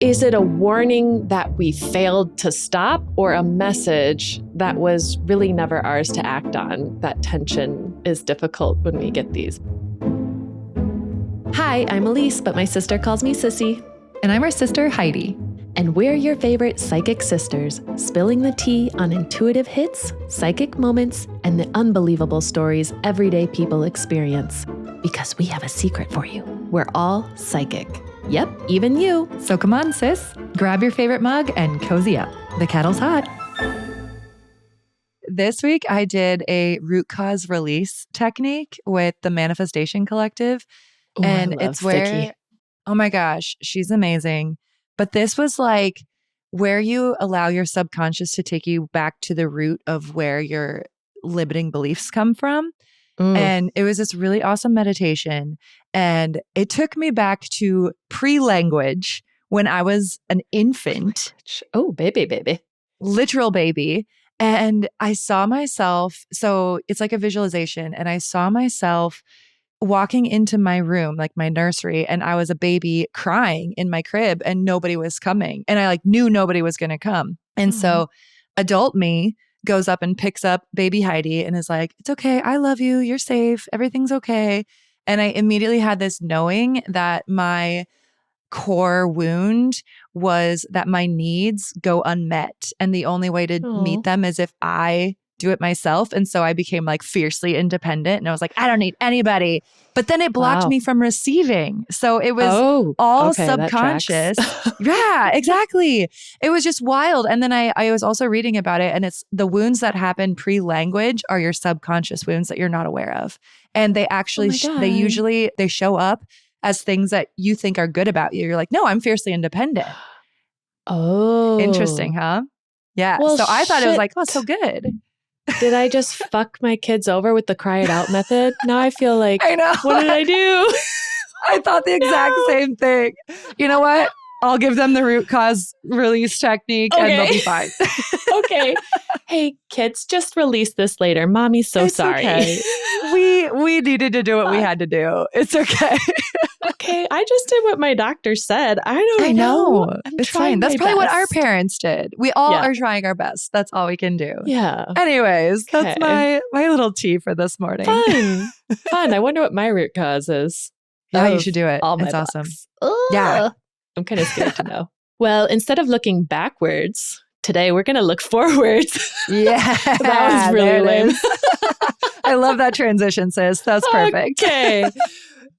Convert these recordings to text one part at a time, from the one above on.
Is it a warning that we failed to stop or a message that was really never ours to act on? That tension is difficult when we get these. Hi, I'm Elise, but my sister calls me Sissy. And I'm her sister, Heidi. And we're your favorite psychic sisters, spilling the tea on intuitive hits, psychic moments, and the unbelievable stories everyday people experience. Because we have a secret for you. We're all psychic. Yep, even you. So come on, sis. Grab your favorite mug and cozy up. The kettle's hot. This week, I did a root cause release technique with the Manifestation Collective. Ooh, and I love it's where, Vicky. Oh my gosh, she's amazing. But this was like where you allow your subconscious to take you back to the root of where your limiting beliefs come from. And it was this really awesome meditation. And it took me back to pre-language when I was an infant. Oh, baby. Literal baby. And I saw myself, so it's like a visualization. And I saw myself walking into my room, like my nursery, and I was a baby crying in my crib and nobody was coming. And I like knew nobody was going to come. And so adult me goes up and picks up baby Heidi and is like, it's okay. I love you. You're safe. Everything's okay. And I immediately had this knowing that my core wound was that my needs go unmet. And the only way to meet them is if I do it myself. And so I became like fiercely independent. And I was like, I don't need anybody. But then it blocked me from receiving. So it was all subconscious. Yeah, exactly. It was just wild. And then I was also reading about it. And it's the wounds that happen pre-language are your subconscious wounds that you're not aware of. And they actually, they show up as things that you think are good about you. You're like, no, I'm fiercely independent. Oh. Interesting, huh? Yeah. Well, so I thought it was like, oh, so good. Did I just fuck my kids over with the cry it out method? Now I feel like, I know. What did I do? I thought the exact same thing. You know what? I'll give them the root cause release technique and they'll be fine. Okay. Hey, kids, just release this later. Mommy's so sorry. Okay. We needed to do what we had to do. It's okay. Okay. I just did what my doctor said. I know. It's fine. That's probably what our parents did. We all are trying our best. That's all we can do. Yeah. Anyways, that's my little tea for this morning. Fun. I wonder what my root cause is. Yeah, you should do it. It's awesome. Yeah. I'm kind of scared to know. Well, instead of looking backwards, today we're going to look forwards. Yeah. That was really lame. I love that transition, sis. That's perfect.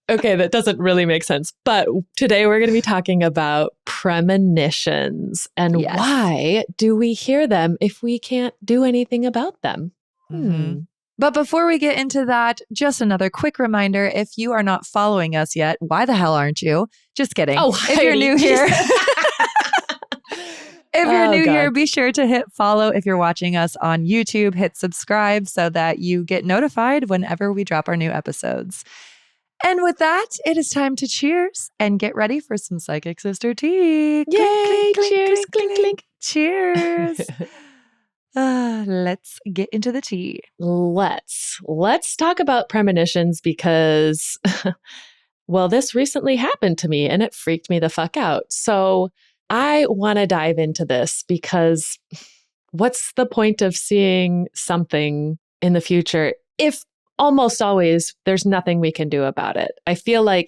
Okay, that doesn't really make sense. But today we're going to be talking about premonitions and why do we hear them if we can't do anything about them? But before we get into that, just another quick reminder, if you are not following us yet, why the hell aren't you? Just kidding. Oh, if you're new here, here, be sure to hit follow. If you're watching us on YouTube, hit subscribe so that you get notified whenever we drop our new episodes. And with that, it is time to cheers and get ready for some Psychic Sister tea. Yay! Cheers! Clink, clink. Cheers! Let's get into the tea. Let's talk about premonitions because, well, this recently happened to me and it freaked me the fuck out. So I want to dive into this because what's the point of seeing something in the future if almost always there's nothing we can do about it? I feel like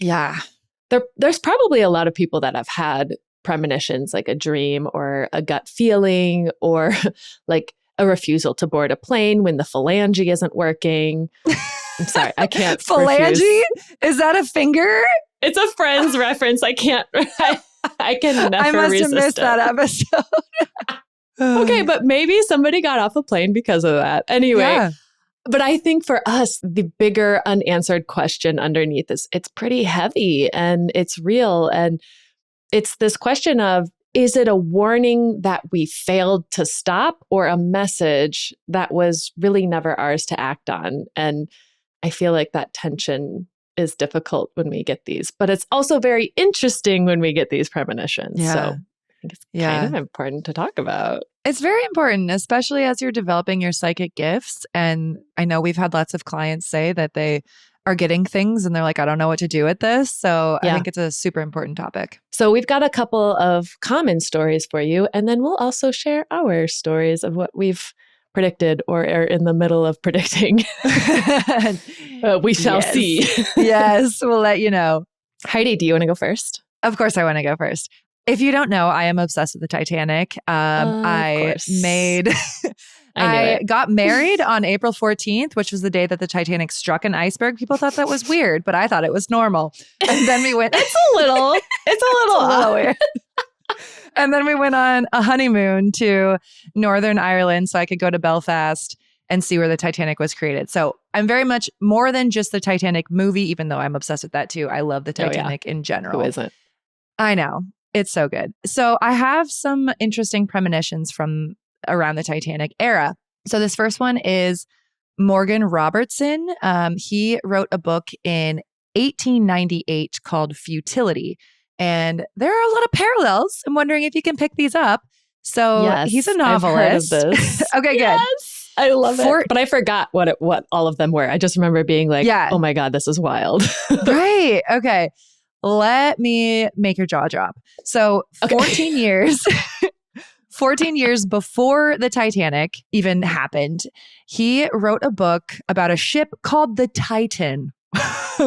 there's probably a lot of people that have had premonitions, like a dream or a gut feeling or like a refusal to board a plane when the phalange isn't working. I'm sorry, I can't. Phalange? Is that a finger? It's a Friends reference. I can't. I can never. I must resist have missed it. that episode. Okay, but maybe somebody got off a plane because of that. Anyway, but I think for us, the bigger unanswered question underneath is it's pretty heavy and it's real. And it's this question of, is it a warning that we failed to stop or a message that was really never ours to act on? And I feel like that tension is difficult when we get these, but it's also very interesting when we get these premonitions. Yeah. So I think it's kind of important to talk about. It's very important, especially as you're developing your psychic gifts. And I know we've had lots of clients say that they are getting things and they're like, I don't know what to do with this. So I Yeah. think it's a super important topic. So we've got a couple of common stories for you, and then we'll also share our stories of what we've predicted or are in the middle of predicting. We shall see. Yes, we'll let you know. Heidi, do you want to go first? Of course, I want to go first. If you don't know, I am obsessed with the Titanic. I got married on April 14th, which was the day that the Titanic struck an iceberg. People thought that was weird, but I thought it was normal. And then we went, it's a little weird. And then we went on a honeymoon to Northern Ireland so I could go to Belfast and see where the Titanic was created. So I'm very much more than just the Titanic movie, even though I'm obsessed with that too. I love the Titanic in general. Who isn't? I know. It's so good. So I have some interesting premonitions from around the Titanic era. So this first one is Morgan Robertson. He wrote a book in 1898 called Futility. And there are a lot of parallels. I'm wondering if you can pick these up. So he's a novelist. I've heard of this. Okay, good. I love it. But I forgot what all of them were. I just remember being like, oh my God, this is wild. Right. Okay. Let me make your jaw drop. So 14 years before the Titanic even happened, he wrote a book about a ship called the Titan.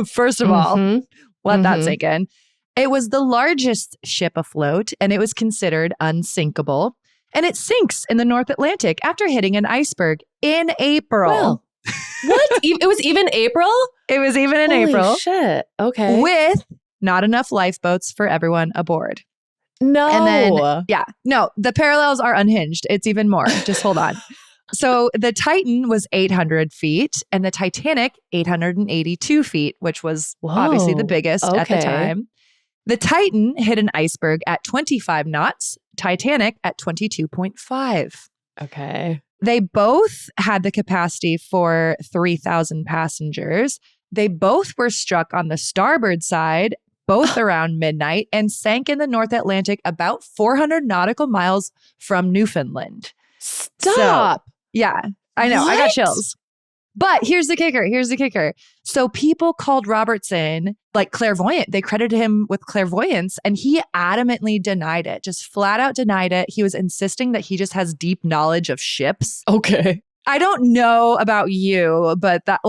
First of all, let that sink in. It was the largest ship afloat, and it was considered unsinkable. And it sinks in the North Atlantic after hitting an iceberg in April. Well, what? It was even April? It was even in Holy April. Shit. Okay. With not enough lifeboats for everyone aboard. No. And then, the parallels are unhinged. It's even more. Just hold on. So the Titan was 800 feet and the Titanic 882 feet, which was obviously the biggest at the time. The Titan hit an iceberg at 25 knots, Titanic at 22.5. Okay. They both had the capacity for 3,000 passengers. They both were struck on the starboard side, both around midnight, and sank in the North Atlantic about 400 nautical miles from Newfoundland. Stop. So, yeah, I know. What? I got chills. But here's the kicker. So people called Robertson like clairvoyant. They credited him with clairvoyance and he adamantly denied it, just flat out denied it. He was insisting that he just has deep knowledge of ships. Okay. I don't know about you, but that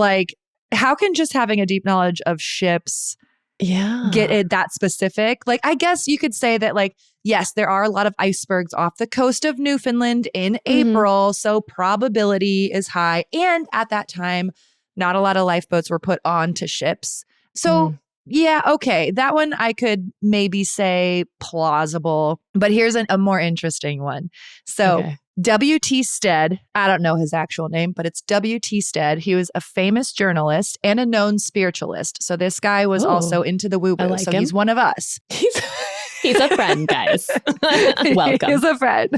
how can just having a deep knowledge of ships get it that specific? Like, I guess you could say that yes, there are a lot of icebergs off the coast of Newfoundland in April, so probability is high. And at that time, not a lot of lifeboats were put onto ships. So okay, that one I could maybe say plausible. But here's a more interesting one. So W.T. Stead, I don't know his actual name, but it's W.T. Stead. He was a famous journalist and a known spiritualist. So this guy was also into the woo-woo. So he's one of us. He's a friend, guys. Welcome. He's a friend.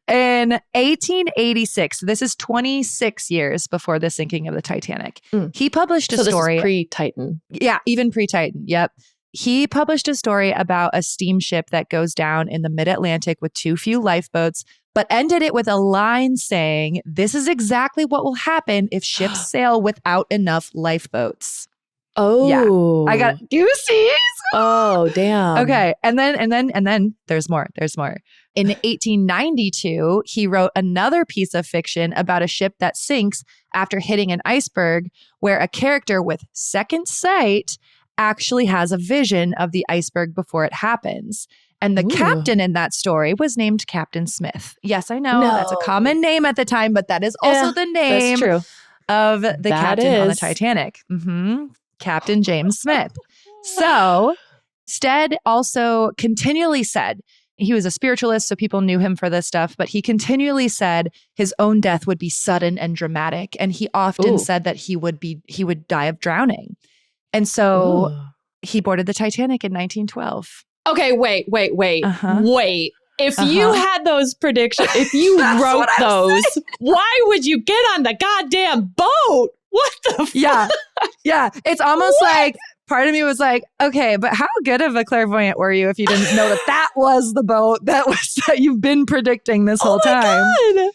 In 1886, this is 26 years before the sinking of the Titanic, he published a story. This is pre-Titan. Yeah, even pre-Titan. Yep. He published a story about a steamship that goes down in the mid-Atlantic with too few lifeboats, but ended it with a line saying, "This is exactly what will happen if ships sail without enough lifeboats." Oh, yeah. I got goosies. Oh, damn. Okay. And then there's more. In 1892, he wrote another piece of fiction about a ship that sinks after hitting an iceberg, where a character with second sight actually has a vision of the iceberg before it happens. And the captain in that story was named Captain Smith. Yes, I know that's a common name at the time, but that is also the name of the captain on the Titanic. Captain James Smith. So Stead also continually said, he was a spiritualist, so people knew him for this stuff, but he continually said his own death would be sudden and dramatic. And he often said that he would die of drowning. And so he boarded the Titanic in 1912. Okay, wait. Wait. If you had those predictions, if you wrote those, why would you get on the goddamn boat? What the fuck? Yeah. It's almost like part of me was like, okay, but how good of a clairvoyant were you if you didn't know that was the boat that you've been predicting this whole time? God.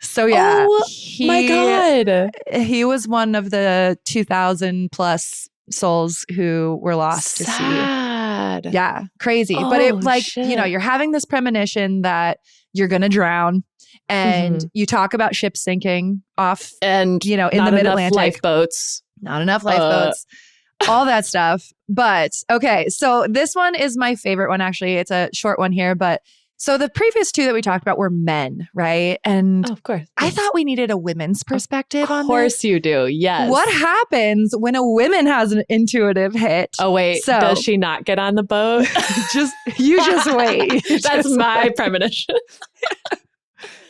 So yeah, Oh my God. he was one of the 2,000 plus souls who were lost to sea. Sad. Yeah, crazy. Oh, But it like, shit. you're having this premonition that you're going to drown, and you talk about ships sinking off and in not the mid-Atlantic. lifeboats. Not enough lifeboats. All that stuff. But okay, so this one is my favorite one, actually. It's a short one here, but so the previous two that we talked about were men, right? And of course. I thought we needed a women's perspective on this. Of course you do. Yes. What happens when a woman has an intuitive hit? Oh, wait. So, does she not get on the boat? You just wait. That's my premonition.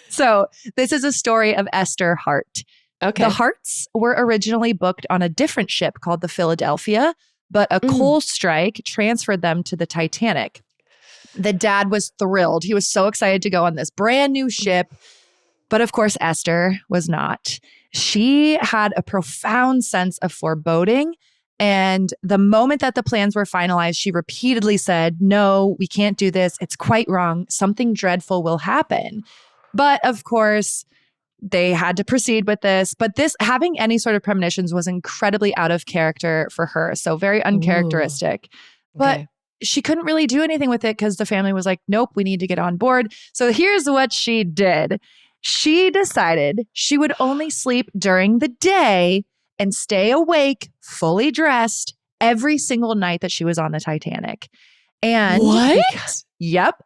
So this is a story of Esther Hart. Okay. The Harts were originally booked on a different ship called the Philadelphia, but a coal strike transferred them to the Titanic. The dad was thrilled. He was so excited to go on this brand new ship. But of course, Esther was not. She had a profound sense of foreboding. And the moment that the plans were finalized, she repeatedly said, "No, we can't do this. It's quite wrong. Something dreadful will happen." But of course, they had to proceed with this. But this, having any sort of premonitions, was incredibly out of character for her. So very uncharacteristic. But she couldn't really do anything with it because the family was like, "Nope, we need to get on board." So here's what she did. She decided she would only sleep during the day and stay awake, fully dressed, every single night that she was on the Titanic. And what? Yep.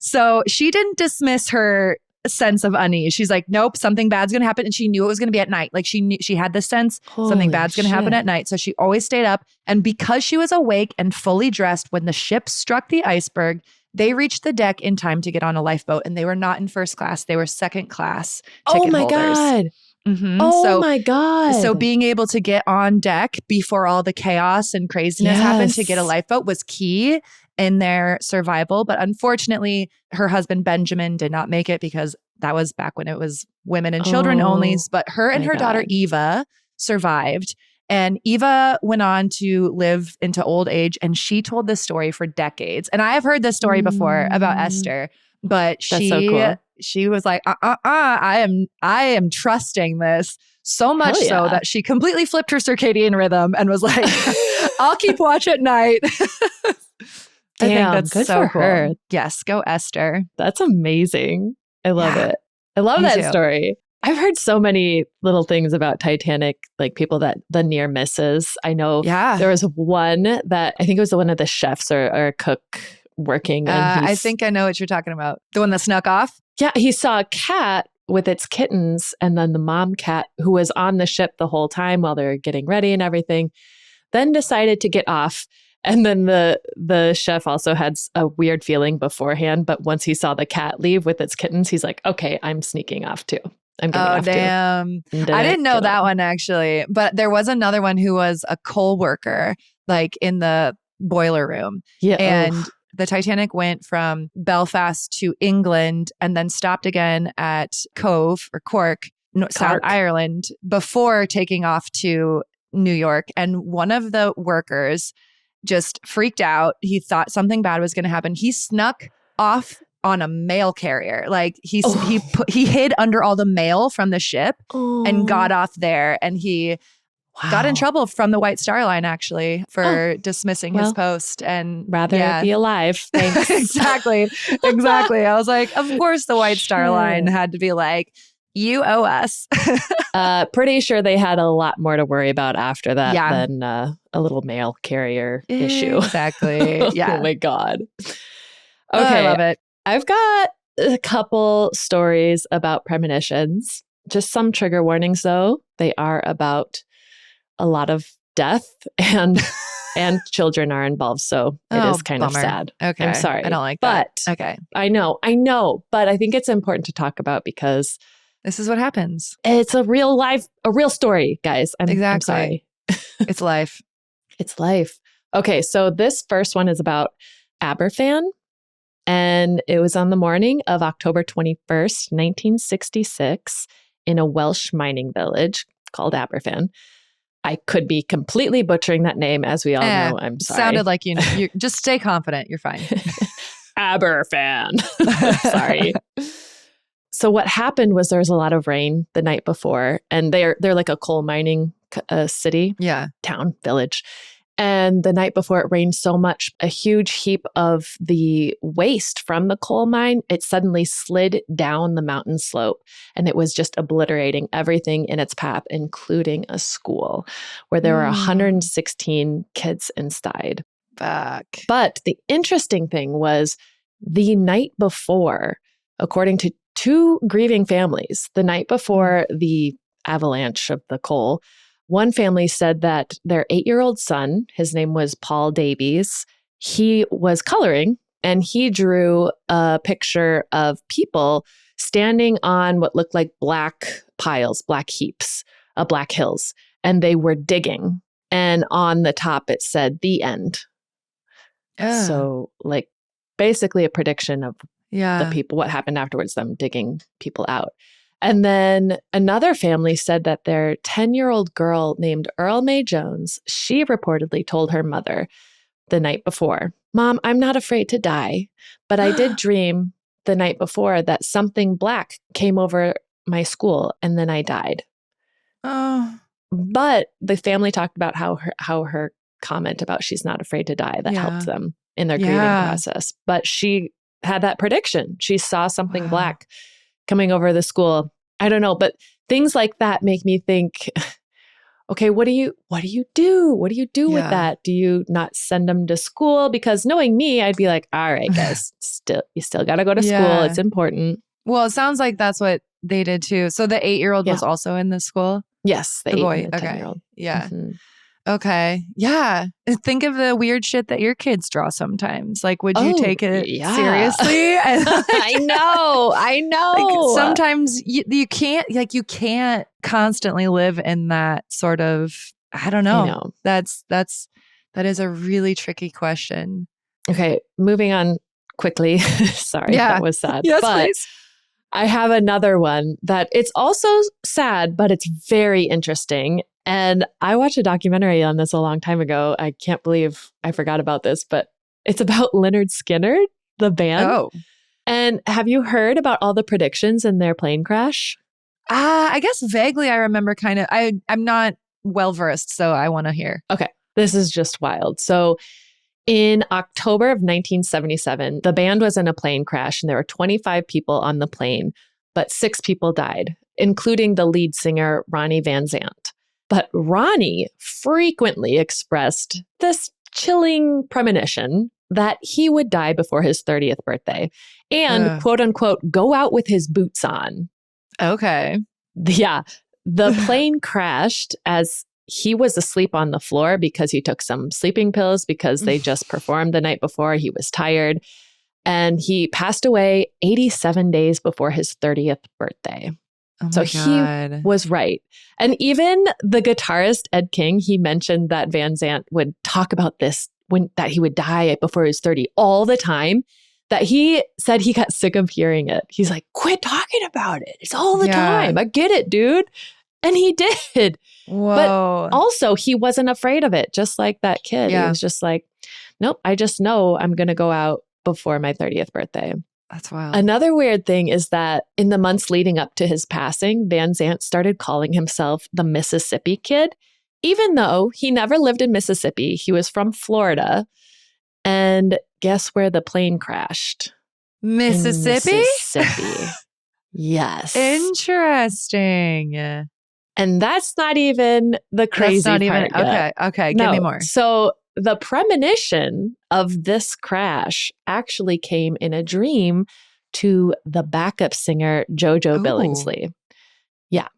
So she didn't dismiss her sense of unease. She's like, "Nope, something bad's going to happen." And she knew it was going to be at night. Like she knew, she had the sense something bad's going to happen at night. So she always stayed up. And because she was awake and fully dressed when the ship struck the iceberg, they reached the deck in time to get on a lifeboat. And they were not in first class. They were second class ticket holders. God. Mm-hmm. Oh my God. So being able to get on deck before all the chaos and craziness happened to get a lifeboat was key in their survival. But unfortunately, her husband, Benjamin, did not make it because that was back when it was women and children only. But her and her daughter, Eva, survived. And Eva went on to live into old age. And she told this story for decades. And I have heard this story before about Esther. But that's so cool. She was like, I am trusting this so much so that she completely flipped her circadian rhythm and was like, "I'll keep watch at night." I think that's good so for her. Cool. Yes, go Esther. That's amazing. I love it. I love that story. I've heard so many little things about Titanic, like people that the near misses. I know there was one that I think it was one of the chefs or a cook working. And I think I know what you're talking about. The one that snuck off? Yeah, he saw a cat with its kittens, and then the mom cat, who was on the ship the whole time while they were getting ready and everything, then decided to get off. And then the chef also had a weird feeling beforehand, but once he saw the cat leave with its kittens, he's like, "Okay, I'm sneaking off too. I'm getting off damn. too." I didn't know that one actually, but there was another one who was a coal worker, like in the boiler room. Yeah. And the Titanic went from Belfast to England and then stopped again at Cove or Cork, South Ireland, before taking off to New York. And one of the workers just freaked out. He thought something bad was going to happen. He snuck off on a mail carrier. Like he hid under all the mail from the ship and got off there. And he got in trouble from the White Star Line, actually, for dismissing his post. And rather be alive. Thanks. Exactly. I was like, of course the White Star Line had to be like, "You owe us." Pretty sure they had a lot more to worry about after that than a little mail carrier issue. Exactly. Yeah. Oh my God. Okay. I love it. I've got a couple stories about premonitions. Just some trigger warnings, though. They are about a lot of death and children are involved. So it is kind of sad. Okay. I'm sorry. I don't like that. But okay. I know. But I think it's important to talk about because this is what happens. It's a real story, guys. I'm sorry. It's life. It's life. Okay. So this first one is about Aberfan. And it was on the morning of October 21st, 1966, in a Welsh mining village called Aberfan. I could be completely butchering that name, as we all know. I'm sorry. Sounded like you just stay confident. You're fine. Aberfan. Sorry. So what happened was there was a lot of rain the night before, and they're like a coal mining city, town, village. And the night before it rained so much, a huge heap of the waste from the coal mine, it suddenly slid down the mountain slope, and it was just obliterating everything in its path, including a school where there were 116 kids inside. Fuck. But the interesting thing was the night before, according to two grieving families, the night before the avalanche of the coal, one family said that their 8-year-old son, his name was Paul Davies, he was coloring and he drew a picture of people standing on what looked like black piles, black heaps, black hills, and they were digging. And on the top, it said, "The end." So like basically a prediction of the people, what happened afterwards, them digging people out. And then another family said that their 10-year-old girl named Earl Mae Jones, she reportedly told her mother the night before, "Mom, I'm not afraid to die, but I did dream the night before that something black came over my school and then I died." Oh. But the family talked about how her comment about she's not afraid to die, that helped them in their grieving process. But she had that prediction. She saw something black coming over the school. I don't know, but things like that make me think, okay, what do you do? What do you do with that? Do you not send them to school? Because knowing me, I'd be like, all right, guys, you still got to go to school. It's important. Well, it sounds like that's what they did too. So the 8-year-old was also in the school? Yes, the boy. The 10-year-old. Yeah. Mm-hmm. Okay. Yeah. Think of the weird shit that your kids draw sometimes. Like, would you take it seriously? I know. Like, sometimes you can't constantly live in that sort of, I don't know. I know. That is a really tricky question. Okay. Moving on quickly. Sorry, that was sad. Yes, but please. I have another one that it's also sad, but it's very interesting. And I watched a documentary on this a long time ago. I can't believe I forgot about this, but it's about Lynyrd Skynyrd, the band. Oh. And have you heard about all the predictions in their plane crash? I guess vaguely I remember kind of. I'm not well versed, so I want to hear. Okay. This is just wild. So in October of 1977, the band was in a plane crash and there were 25 people on the plane, but 6 people died, including the lead singer, Ronnie Van Zant. But Ronnie frequently expressed this chilling premonition that he would die before his 30th birthday and quote unquote, go out with his boots on. Okay. Yeah. The plane crashed as he was asleep on the floor because he took some sleeping pills because they just performed the night before. He was tired. And he passed away 87 days before his 30th birthday. Oh so God. He was right. And even the guitarist, Ed King, he mentioned that Van Zant would talk about this that he would die before he was 30 all the time, that he said he got sick of hearing it. He's like, quit talking about it. It's all the time. I get it, dude. And he did. Whoa. But also he wasn't afraid of it, just like that kid. He was just like, nope, I just know I'm going to go out before my 30th birthday. That's wild. Another weird thing is that in the months leading up to his passing, Van Zant started calling himself the Mississippi Kid, even though he never lived in Mississippi. He was from Florida. And guess where the plane crashed? Mississippi? Mississippi. Yes. Interesting. And that's not even the crazy part yet. Okay. Give me more. So the premonition of this crash actually came in a dream to the backup singer, JoJo Billingsley. Yeah.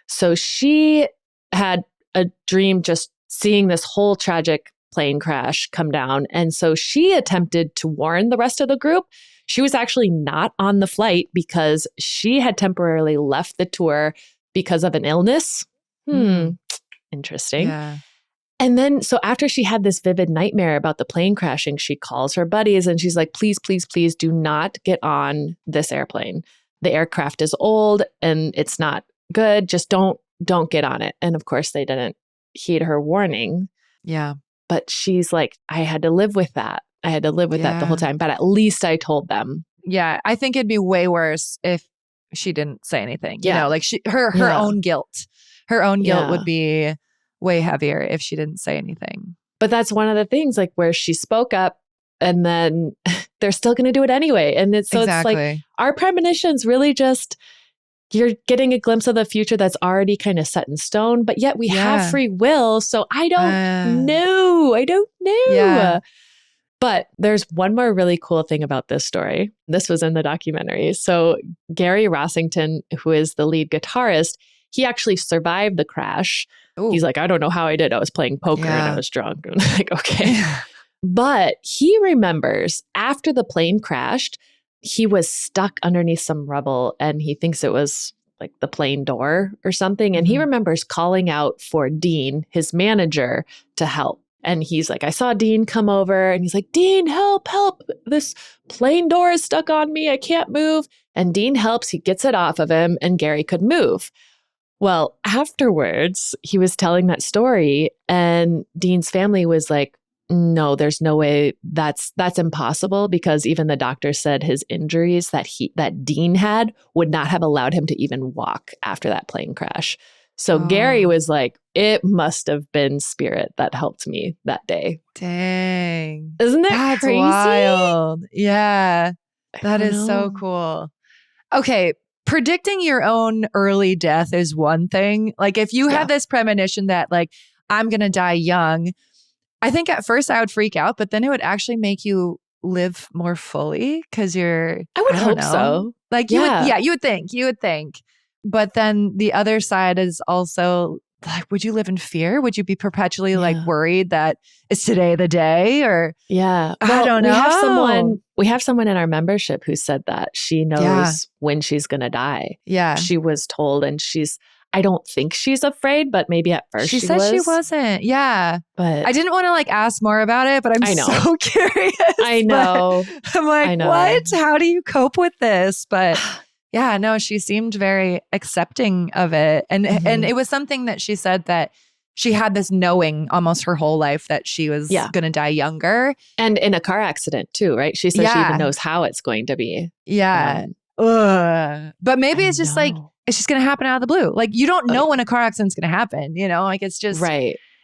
So she had a dream just seeing this whole tragic plane crash come down. And so she attempted to warn the rest of the group. She was actually not on the flight because she had temporarily left the tour because of an illness. Interesting. Yeah. And then, so after she had this vivid nightmare about the plane crashing, she calls her buddies and she's like, please, please, please do not get on this airplane. The aircraft is old and it's not good. Just don't get on it. And of course, they didn't heed her warning. Yeah. But she's like, I had to live with that. I had to live with that the whole time. But at least I told them. Yeah. I think it'd be way worse if she didn't say anything. You Yeah. know, like her own guilt. Her own guilt Yeah. would be way heavier if she didn't say anything. But that's one of the things, like, where she spoke up and then they're still going to do it anyway. And it's so Exactly. it's like our premonitions really just, you're getting a glimpse of the future that's already kind of set in stone, but yet we have free will. So I don't know. I don't know. Yeah. But there's one more really cool thing about this story. This was in the documentary. So Gary Rossington, who is the lead guitarist, he actually survived the crash. Ooh. He's like, I don't know how I did. I was playing poker and Yeah. I was drunk. I'm like, okay. But he remembers after the plane crashed, he was stuck underneath some rubble and he thinks it was like the plane door or something. And he remembers calling out for Dean, his manager, to help. And he's like, I saw Dean come over and he's like, Dean, help. This plane door is stuck on me. I can't move. And Dean helps. He gets it off of him and Gary could move. Well, afterwards, he was telling that story and Dean's family was like, no, there's no way that's impossible, because even the doctor said his injuries that Dean had would not have allowed him to even walk after that plane crash. So Gary was like, it must have been spirit that helped me that day. Dang. Isn't that That's crazy? wild. Yeah. That is so know. cool. Okay. Predicting your own early death is one thing. Like if you had this premonition that like, I'm going to die young, I think at first I would freak out, but then it would actually make you live more fully because I would hope so. Like you would think. But then the other side is also like, would you live in fear? Would you be perpetually like worried that is today the day? Or well, I don't know. We have someone in our membership who said that she knows when she's going to die. Yeah. She was told, and I don't think she's afraid, but maybe at first she said she wasn't. Yeah. But I didn't want to like ask more about it, but I'm so curious. I know. I'm like, what? How do you cope with this? But yeah, no, she seemed very accepting of it. And it was something that she said that she had this knowing almost her whole life that she was going to die younger. And in a car accident too, right? She said she even knows how it's going to be. Yeah. But maybe it's just like, it's just going to happen out of the blue. Like you don't know when a car accident's going to happen, you know? Like it's just,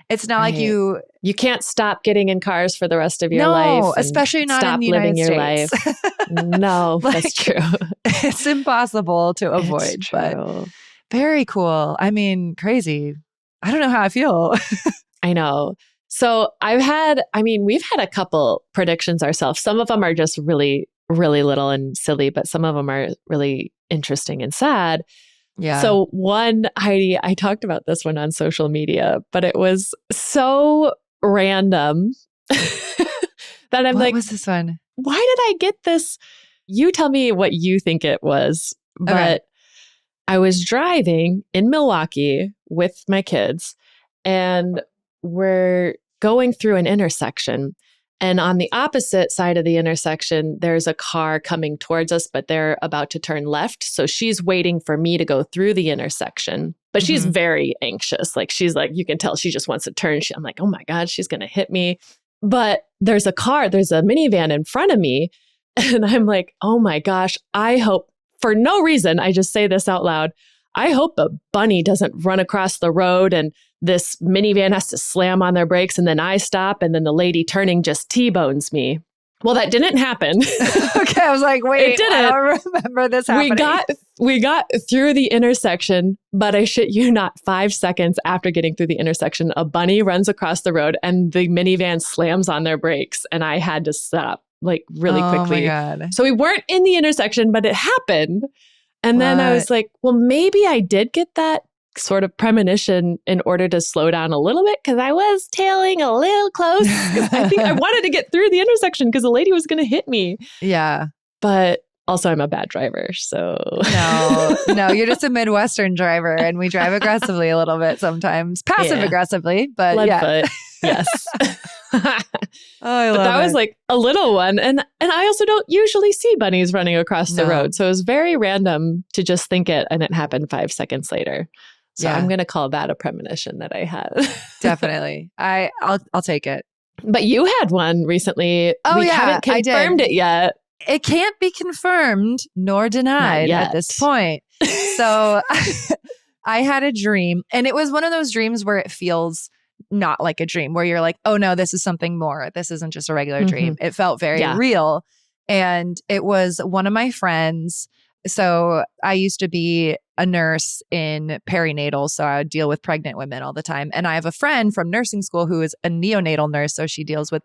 it's not like you can't stop getting in cars for the rest of your life. No, especially not in the United States. No, that's true. It's impossible to avoid, but very cool. I mean, crazy. I don't know how I feel. I know. So we've had a couple predictions ourselves. Some of them are just really, really little and silly, but some of them are really interesting and sad. Yeah. So one, Heidi, I talked about this one on social media, but it was so random that I'm like, what was this one? Why did I get this? You tell me what you think it was. But I was driving in Milwaukee with my kids and we're going through an intersection. And on the opposite side of the intersection, there's a car coming towards us, but they're about to turn left. So she's waiting for me to go through the intersection. But she's very anxious. Like she's like, you can tell she just wants to turn. I'm like, oh my God, she's going to hit me. But there's a minivan in front of me. And I'm like, oh my gosh, I hope, for no reason, I just say this out loud, I hope a bunny doesn't run across the road and this minivan has to slam on their brakes and then I stop and then the lady turning just T-bones me. Well, that didn't happen. Okay, I was like, wait, it didn't. I don't remember this happening. We got through the intersection, but I shit you not, 5 seconds after getting through the intersection, a bunny runs across the road and the minivan slams on their brakes and I had to stop like really quickly. Oh my God. So we weren't in the intersection, but it happened. And then I was like, well, maybe I did get that sort of premonition in order to slow down a little bit because I was tailing a little close. I think I wanted to get through the intersection because the lady was going to hit me. Yeah. But also I'm a bad driver. So no, you're just a Midwestern driver and we drive aggressively a little bit sometimes, passive aggressively, but Leadfoot. Yes. But that was like a little one. And I also don't usually see bunnies running across the road. So it was very random to just think it and it happened 5 seconds later. So I'm going to call that a premonition that I had. Definitely. I'll take it. But you had one recently. Oh, we haven't confirmed it yet. it can't be confirmed nor denied at this point. So I had a dream, and it was one of those dreams where it feels not like a dream, where you're like, oh no, this is something more. This isn't just a regular dream. It felt very real. And it was one of my friends. So I used to be a nurse in perinatal. So I would deal with pregnant women all the time. And I have a friend from nursing school who is a neonatal nurse. So she deals with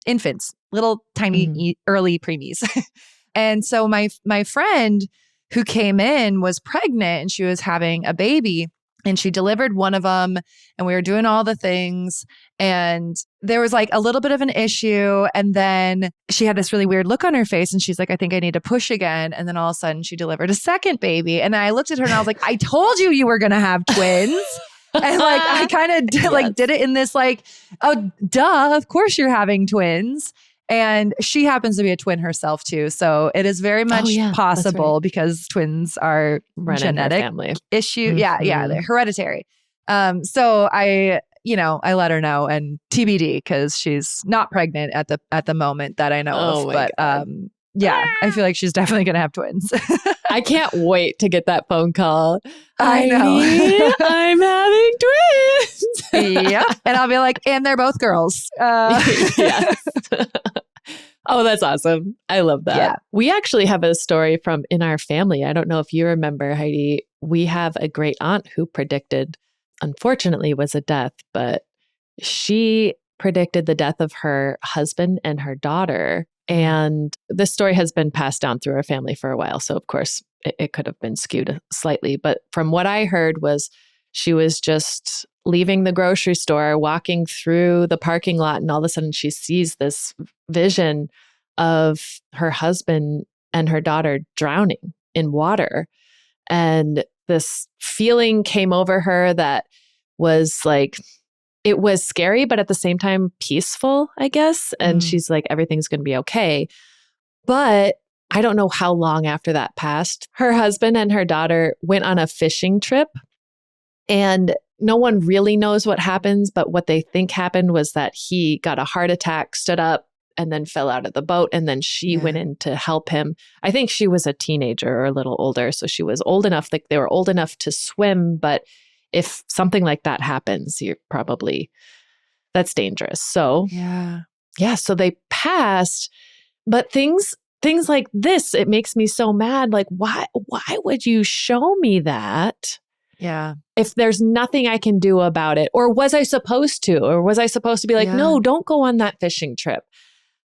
infants, little tiny early preemies. And so my friend who came in was pregnant and she was having a baby, and she delivered one of them, and we were doing all the things, and there was like a little bit of an issue, and then she had this really weird look on her face, and she's like, I think I need to push again. And then all of a sudden she delivered a second baby, and I looked at her and I was like, I told you were gonna have twins. And like I kind of did it in this like, oh duh, of course you're having twins. And she happens to be a twin herself too. So it is very much possible because twins are genetic issue. Yeah, they're hereditary. So I let her know, and TBD, because she's not pregnant at the moment that I know of. But yeah, I feel like she's definitely going to have twins. I can't wait to get that phone call. I know. I'm having twins. Yep. And I'll be like, and they're both girls. Yes. Oh, that's awesome. I love that. Yeah. We actually have a story from in our family. I don't know if you remember, Heidi. We have a great aunt who predicted, unfortunately, was a death, but she predicted the death of her husband and her daughter. And this story has been passed down through our family for a while. So, of course, it could have been skewed slightly. But from what I heard was she was just leaving the grocery store, walking through the parking lot, and all of a sudden she sees this vision of her husband and her daughter drowning in water. And this feeling came over her that was like, it was scary, but at the same time peaceful, I guess. And she's like, everything's going to be okay. But I don't know how long after that passed. Her husband and her daughter went on a fishing trip, and no one really knows what happens, but what they think happened was that he got a heart attack, stood up, and then fell out of the boat. And then she went in to help him. I think she was a teenager or a little older. So she was old enough, like they were old enough to swim. But if something like that happens, that's dangerous. So so they passed. But things like this, it makes me so mad. Like, why would you show me that? Yeah. If there's nothing I can do about it, or was I supposed to? Or was I supposed to be like, no, don't go on that fishing trip?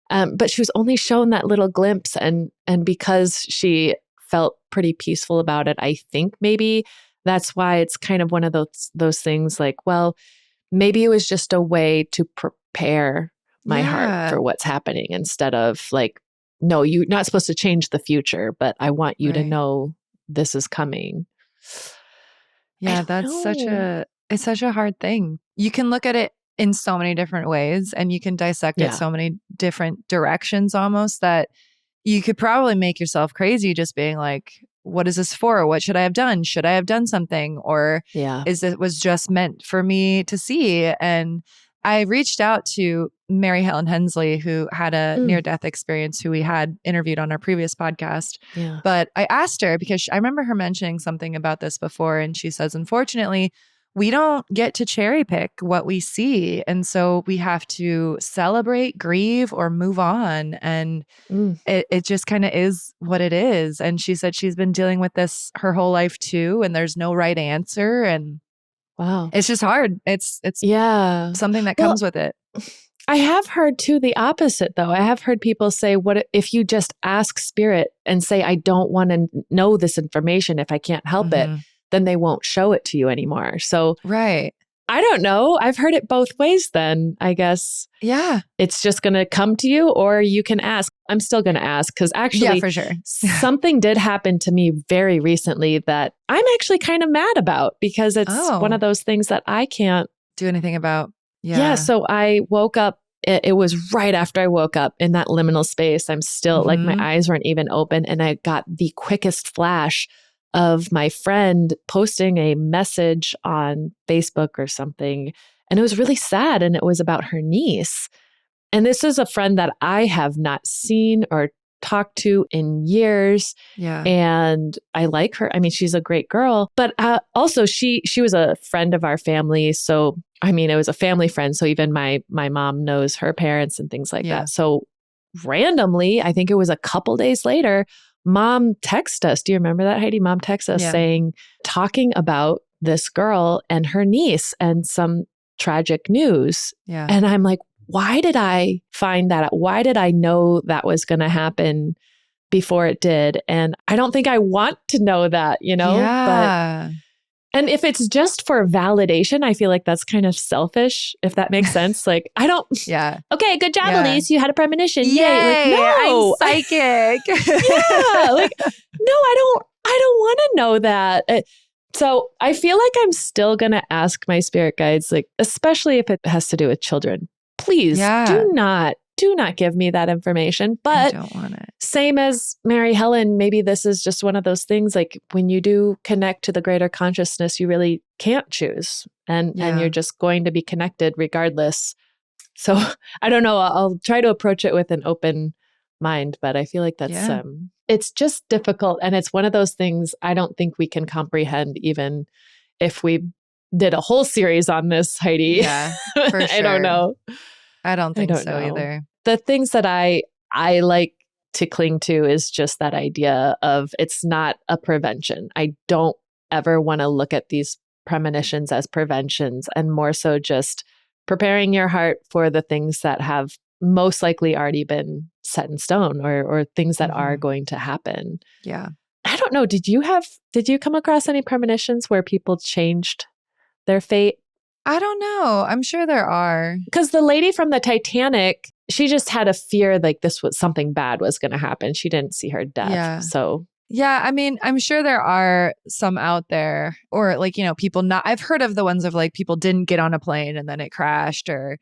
But she was only shown that little glimpse. And because she felt pretty peaceful about it, I think maybe that's why it's kind of one of those things like, well, maybe it was just a way to prepare my heart for what's happening, instead of like, no, you're not supposed to change the future, but I want you to know this is coming. Yeah, it's such a hard thing. You can look at it in so many different ways, and you can dissect it so many different directions almost, that you could probably make yourself crazy just being like, what is this for? What should I have done? Should I have done something? Or was just meant for me to see? And I reached out to Mary Helen Hensley, who had a near-death experience, who we had interviewed on our previous podcast. Yeah. But I asked her, because I remember her mentioning something about this before, and she says, unfortunately, we don't get to cherry pick what we see. And so we have to celebrate, grieve, or move on. And it just kind of is what it is. And she said she's been dealing with this her whole life too, and there's no right answer. And wow, it's just hard. It's something that comes with it. I have heard too the opposite, though. I have heard people say, what if you just ask spirit and say, I don't want to know this information if I can't help it, then they won't show it to you anymore. So I don't know. I've heard it both ways then, I guess. Yeah. It's just going to come to you, or you can ask. I'm still going to ask, because actually for sure. something did happen to me very recently that I'm actually kind of mad about, because it's one of those things that I can't do anything about. Yeah. So I woke up. It was right after I woke up in that liminal space. I'm still like, my eyes weren't even open. And I got the quickest flash of my friend posting a message on Facebook or something. And it was really sad. And it was about her niece. And this is a friend that I have not seen or talked to in years. Yeah. And I like her. I mean, she's a great girl, but also she was a friend of our family. So, I mean, it was a family friend. So even my mom knows her parents and things like that. So randomly, I think it was a couple days later, mom texted us. Do you remember that, Heidi? Mom texted us talking about this girl and her niece and some tragic news. Yeah. And I'm like, why did I find that out? Why did I know that was going to happen before it did? And I don't think I want to know that, Yeah. And if it's just for validation, I feel like that's kind of selfish, if that makes sense. Like, I don't. Yeah. Okay, good job, Elise. You had a premonition. Yay. Like, no, I'm psychic. yeah. Like, no, I don't want to know that. So I feel like I'm still going to ask my spirit guides, like, especially if it has to do with children, please do not give me that information. But I don't want it. Same as Mary Helen, maybe this is just one of those things, like when you do connect to the greater consciousness, you really can't choose and you're just going to be connected regardless. So I don't know. I'll try to approach it with an open mind, but I feel like that's, it's just difficult. And it's one of those things I don't think we can comprehend even if we did a whole series on this, Heidi. Yeah, for sure. I don't know. I don't think so either. The things that I like to cling to is just that idea of it's not a prevention. I don't ever want to look at these premonitions as preventions, and more so just preparing your heart for the things that have most likely already been set in stone or things that are going to happen. Yeah. I don't know. Did you come across any premonitions where people changed their fate? I don't know. I'm sure there are. Because the lady from the Titanic, she just had a fear like this was something bad was going to happen. She didn't see her death. Yeah. So yeah, I mean, I'm sure there are some out there, or like, people not, I've heard of the ones of like people didn't get on a plane and then it crashed, or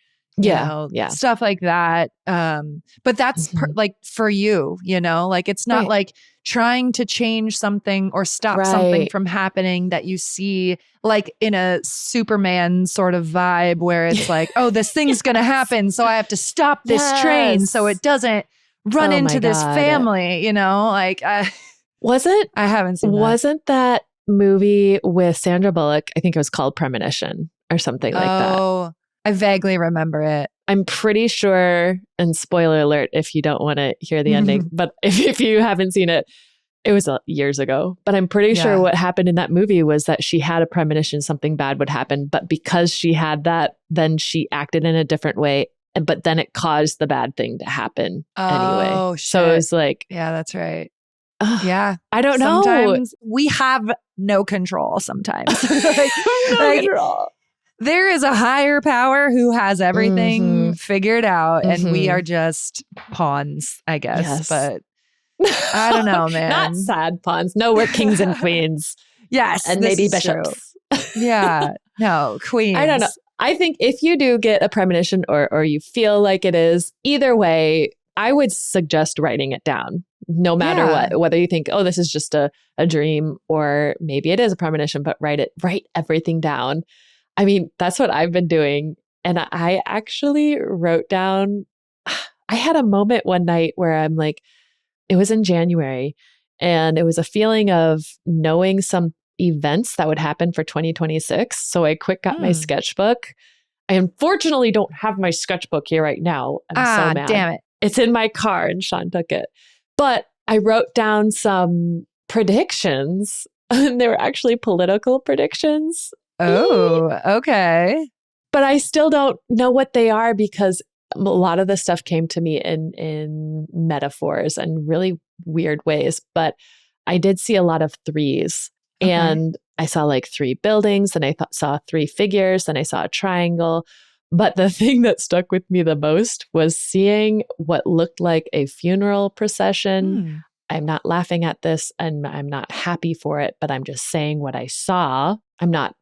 stuff like that. But that's like for you, like it's not like trying to change something or stop something from happening that you see like in a Superman sort of vibe where it's like, oh, this thing's going to happen. So I have to stop this train so it doesn't run into this family, like I haven't seen that. Wasn't that movie with Sandra Bullock? I think it was called Premonition or something like that. Oh, I vaguely remember it. I'm pretty sure, and spoiler alert if you don't want to hear the ending, but if you haven't seen it, it was years ago. But I'm pretty sure what happened in that movie was that she had a premonition something bad would happen. But because she had that, then she acted in a different way. But then it caused the bad thing to happen anyway. Oh, shit. So it was like... Yeah, that's right. Yeah. I don't know. Sometimes we have no control sometimes. Control. There is a higher power who has everything figured out, and we are just pawns, I guess. Yes. But I don't know, man. Not sad pawns. No, we're kings and queens. Yes. And maybe bishops. Yeah. No, queens. I don't know. I think if you do get a premonition or you feel like it is, either way, I would suggest writing it down. No matter what, whether you think, oh, this is just a dream, or maybe it is a premonition, but write everything down. I mean, that's what I've been doing. And I actually wrote down, I had a moment one night where I'm like, it was in January, and it was a feeling of knowing some events that would happen for 2026. So I quick got my sketchbook. I unfortunately don't have my sketchbook here right now. I'm so mad. Damn it. It's in my car and Sean took it. But I wrote down some predictions, and they were actually political predictions. Oh, okay. But I still don't know what they are because a lot of the stuff came to me in metaphors and really weird ways. But I did see a lot of threes. Okay. And I saw like 3 buildings, and I saw 3 figures, and I saw a triangle. But the thing that stuck with me the most was seeing what looked like a funeral procession. I'm not laughing at this, and I'm not happy for it, but I'm just saying what I saw. I'm not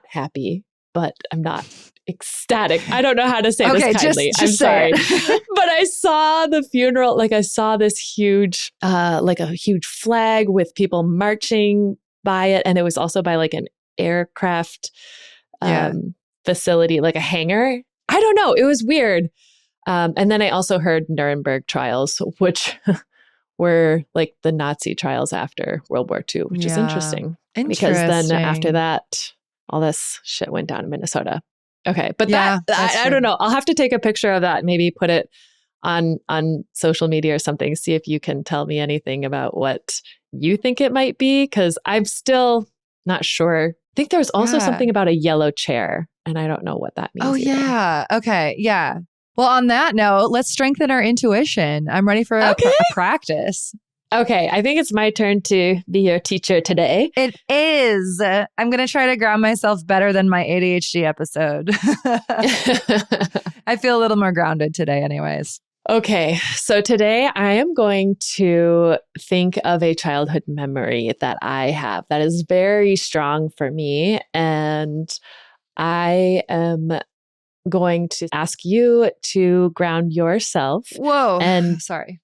happy, but I'm not ecstatic. I don't know how to say this kindly. I'm sorry. But I saw the funeral, like I saw this huge, like a huge flag with people marching by it. And it was also by like an aircraft facility, like a hangar. I don't know. It was weird. And then I also heard Nuremberg trials, which were like the Nazi trials after World War II, which is interesting. Because then after that, all this shit went down in Minnesota. Okay. But I don't know. I'll have to take a picture of that, maybe put it on social media or something, see if you can tell me anything about what you think it might be, because I'm still not sure. I think there's also something about a yellow chair, and I don't know what that means. Oh, either. yeah. Okay. Yeah. Well, on that note, let's strengthen our intuition. I'm ready for a practice. Okay. I think it's my turn to be your teacher today. It is. I'm going to try to ground myself better than my ADHD episode. I feel a little more grounded today anyways. Okay, so today I am going to think of a childhood memory that I have that is very strong for me. And I am going to ask you to ground yourself. Whoa. And sorry.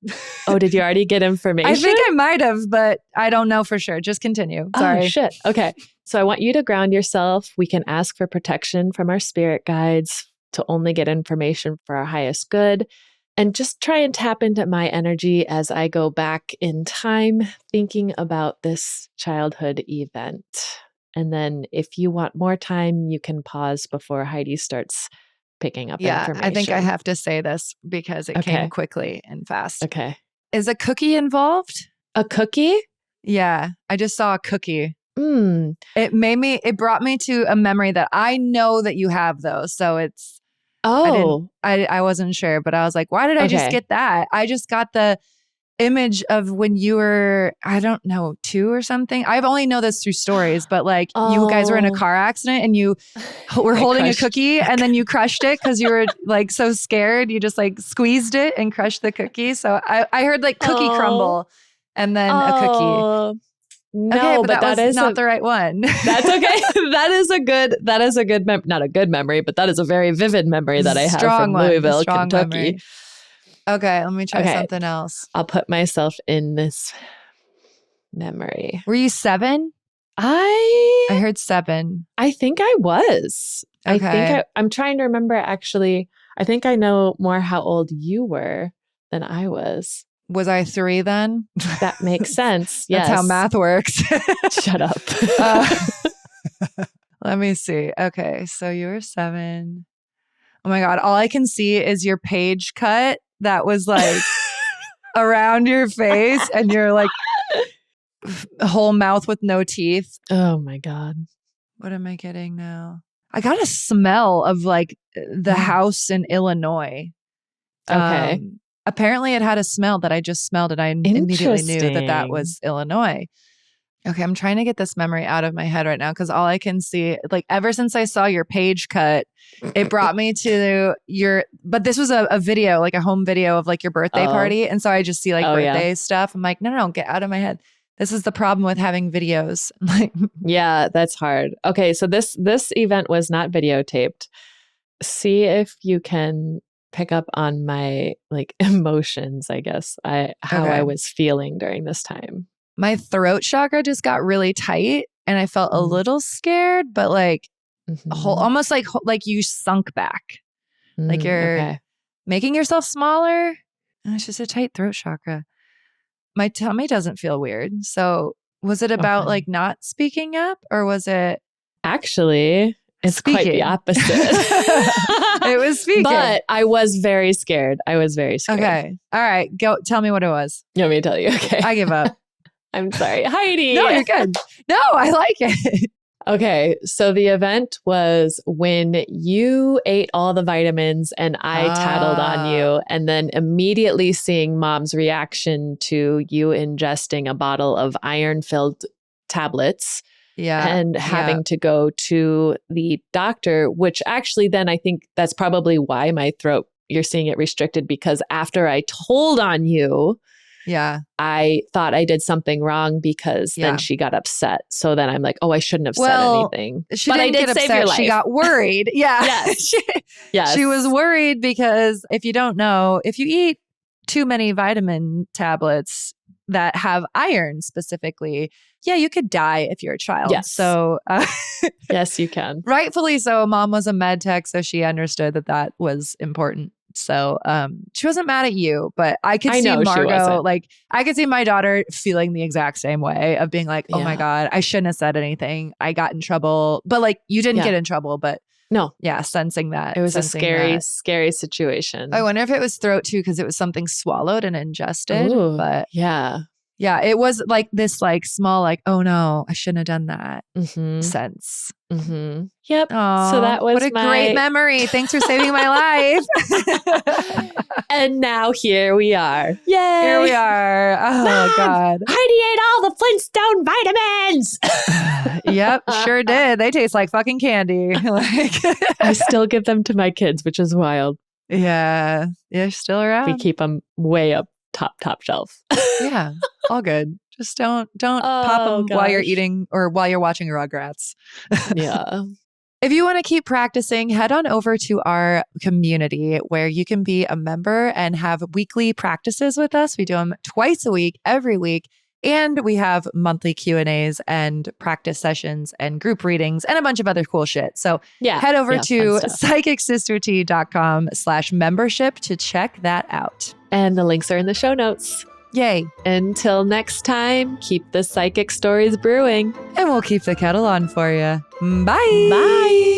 Oh, did you already get information? I think I might have, but I don't know for sure. Just continue. Sorry. Oh, shit. Okay. So I want you to ground yourself. We can ask for protection from our spirit guides to only get information for our highest good. And just try and tap into my energy as I go back in time thinking about this childhood event. And then if you want more time, you can pause before Heidi starts picking up information. I think I have to say this because it came quickly and fast. Okay. Is a cookie involved? A cookie? Yeah. I just saw a cookie. It brought me to a memory that I know that you have though. So it's, I wasn't sure, but I was like, why did I just get that? I just got the image of when you were, I don't know, 2 or something. I've only know this through stories, but like you guys were in a car accident and you were holding a cookie and then you crushed it because you were like so scared. You just like squeezed it and crushed the cookie. So I heard like cookie crumble and then a cookie. No, but that is not the right one. That's okay. That is a good not a good memory, but that is a very vivid memory that I have from Louisville, Kentucky. Memory. Okay, let me try something else. I'll put myself in this memory. Were you 7? I heard 7. I think I was. Okay. I think I'm trying to remember actually. I think I know more how old you were than I was. Was I 3 then? That makes sense. Yes. That's how math works. Shut up. Let me see. Okay, so you were 7. Oh my God. All I can see is your page cut that was like around your face and your like whole mouth with no teeth. Oh my God. What am I getting now? I got a smell of like the house in Illinois. Okay. Apparently it had a smell that I just smelled and I immediately knew that was Illinois. Okay, I'm trying to get this memory out of my head right now because all I can see, like ever since I saw your page cut, it brought me to but this was a video, like a home video of like your birthday party. And so I just see like birthday stuff. I'm like, no, get out of my head. This is the problem with having videos. Like, yeah, that's hard. Okay, so this event was not videotaped. See if you can pick up on my like emotions, I guess, how I was feeling during this time. My throat chakra just got really tight and I felt a little scared, but like almost like you sunk back. Like you're making yourself smaller. And it's just a tight throat chakra. My tummy doesn't feel weird. So was it about like not speaking up or was it? Actually, it's quite the opposite. It was speaking. But I was very scared. Okay. All right. Go tell me what it was. You want me to tell you? Okay. I give up. I'm sorry. Heidi. No, you're good. No, I like it. Okay. So the event was when you ate all the vitamins and I tattled on you, and then immediately seeing Mom's reaction to you ingesting a bottle of iron-filled tablets. Yeah. And having to go to the doctor, which actually then I think that's probably why my throat, you're seeing it restricted, because after I told on you, I thought I did something wrong because then she got upset. So then I'm like, I shouldn't have said anything. But I did save your life. She got worried. Yeah. Yes. She was worried because if you don't know, if you eat too many vitamin tablets that have iron specifically, you could die if you're a child. Yes. So yes, you can. Rightfully so. Mom was a med tech, so she understood that was important So she wasn't mad at you, but I could I see know she Margot, wasn't. like I could see my daughter feeling the exact same way of being like, oh my Yeah. God, I shouldn't have said anything. I got in trouble. But like you didn't Yeah. get in trouble, but No, yeah, sensing that. it was a sensing scary, that. scary situation. I wonder if it was throat too, because it was something swallowed and ingested. Ooh, But yeah. yeah, it was like this like small, like, oh no, I shouldn't have done that Mm-hmm. sense. Mm-hmm. Yep. Oh, So that was what a great memory. Thanks for saving my life. And now here we are. Yay! Here we are. Oh, Mom, God. Heidi ate all the Flintstone vitamins. Yep, sure did. They taste like fucking candy. Like, I still give them to my kids, which is wild. yeah, they're still around. We keep them way up top shelf. Yeah, all good. Just don't pop them while you're gosh. eating or while you're watching Rugrats. Yeah. If you want to keep practicing, head on over to our community where you can be a member and have weekly practices with us. We do them twice a week, every week. And we have monthly Q&As and practice sessions and group readings and a bunch of other cool shit. So Yeah. head over to fun stuff. psychicsistertea.com/membership to check that out. And the links are in the show notes. Yay. Until next time, keep the psychic stories brewing. And we'll keep the kettle on for you. Bye. Bye.